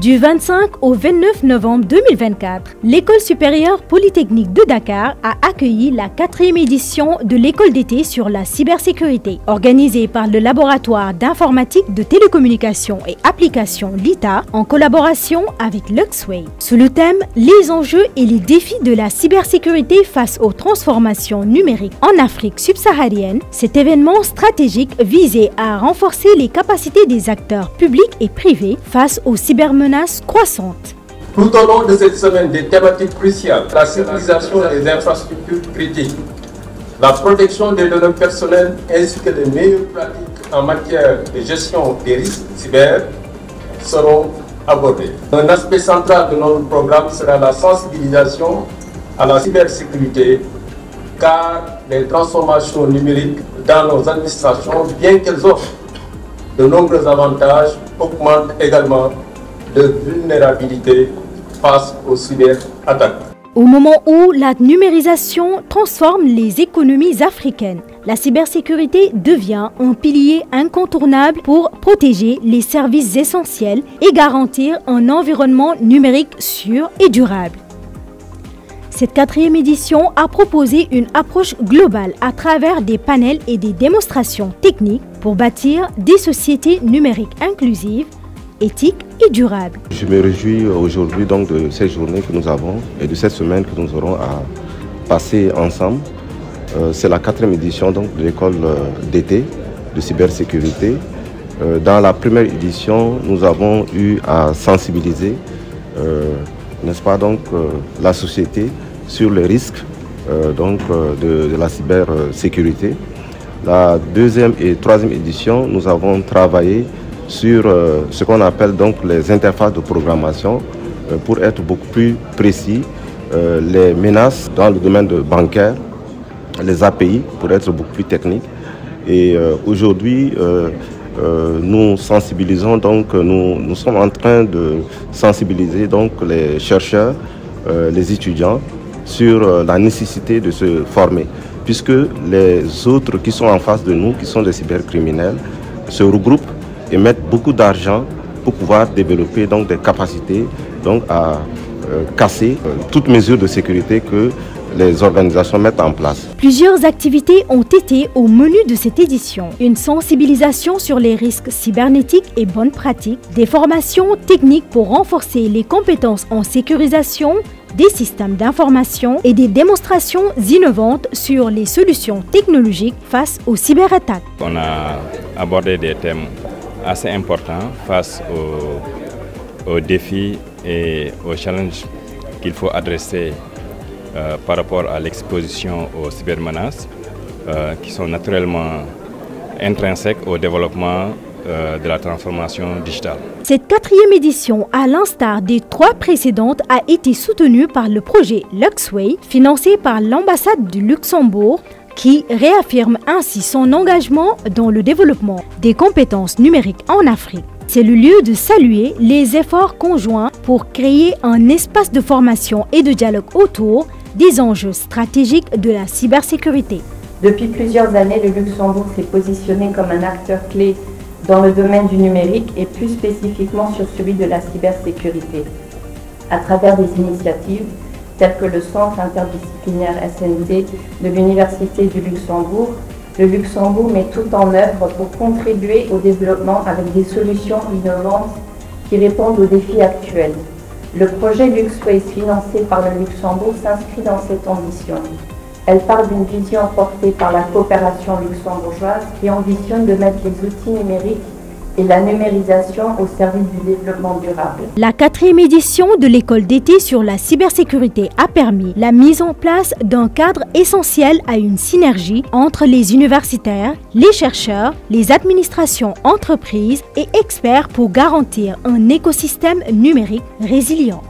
Du 25 au 29 novembre 2024, l'École supérieure polytechnique de Dakar a accueilli la 4e édition de l'école d'été sur la cybersécurité, organisée par le laboratoire d'informatique de télécommunications et applications LITA en collaboration avec Luxway. Sous le thème « Les enjeux et les défis de la cybersécurité face aux transformations numériques en Afrique subsaharienne », cet événement stratégique visait à renforcer les capacités des acteurs publics et privés face aux cybermenaces croissantes. Tout au long de cette semaine, des thématiques cruciales, la sécurisation des infrastructures critiques, la protection des données personnelles ainsi que les meilleures pratiques en matière de gestion des risques cyber seront abordés. Un aspect central de notre programme sera la sensibilisation à la cybersécurité, car les transformations numériques dans nos administrations, bien qu'elles offrent de nombreux avantages, augmentent également de vulnérabilité face aux cyberattaques. Au moment où la numérisation transforme les économies africaines, la cybersécurité devient un pilier incontournable pour protéger les services essentiels et garantir un environnement numérique sûr et durable. Cette 4e édition a proposé une approche globale à travers des panels et des démonstrations techniques pour bâtir des sociétés numériques inclusives, éthiques et durables. Je me réjouis aujourd'hui donc de cette journée que nous avons et de cette semaine que nous aurons à passer ensemble. C'est la 4e édition donc de l'école d'été de cybersécurité. Dans la première édition, nous avons eu à sensibiliser, n'est-ce pas, donc la société sur les risques de la cybersécurité. La 2e et 3e édition, nous avons travaillé sur ce qu'on appelle donc les interfaces de programmation pour être beaucoup plus précis, les menaces dans le domaine bancaire, les API pour être beaucoup plus technique. Et aujourd'hui, nous sensibilisons donc, nous sommes en train de sensibiliser donc les chercheurs, les étudiants sur la nécessité de se former, puisque les autres qui sont en face de nous, qui sont des cybercriminels, se regroupent et mettent beaucoup d'argent pour pouvoir développer donc des capacités donc à casser toutes mesures de sécurité que les organisations mettent en place. Plusieurs activités ont été au menu de cette édition. Une sensibilisation sur les risques cybernétiques et bonnes pratiques, des formations techniques pour renforcer les compétences en sécurisation des systèmes d'information et des démonstrations innovantes sur les solutions technologiques face aux cyberattaques. On a abordé des thèmes assez importants face aux défis et aux challenges qu'il faut adresser par rapport à l'exposition aux cybermenaces qui sont naturellement intrinsèques au développement de la transformation digitale. Cette 4e édition, à l'instar des 3 précédentes, a été soutenue par le projet Luxway, financé par l'ambassade du Luxembourg, qui réaffirme ainsi son engagement dans le développement des compétences numériques en Afrique. C'est le lieu de saluer les efforts conjoints pour créer un espace de formation et de dialogue autour des enjeux stratégiques de la cybersécurité. Depuis plusieurs années, le Luxembourg s'est positionné comme un acteur clé dans le domaine du numérique et plus spécifiquement sur celui de la cybersécurité, à travers des initiatives telles que le Centre interdisciplinaire SND de l'Université du Luxembourg. Le Luxembourg met tout en œuvre pour contribuer au développement avec des solutions innovantes qui répondent aux défis actuels. Le projet Luxway, financé par le Luxembourg, s'inscrit dans cette ambition. Elle part d'une vision portée par la coopération luxembourgeoise qui ambitionne de mettre les outils numériques et la numérisation au service du développement durable. La 4e édition de l'école d'été sur la cybersécurité a permis la mise en place d'un cadre essentiel à une synergie entre les universitaires, les chercheurs, les administrations, entreprises et experts pour garantir un écosystème numérique résilient.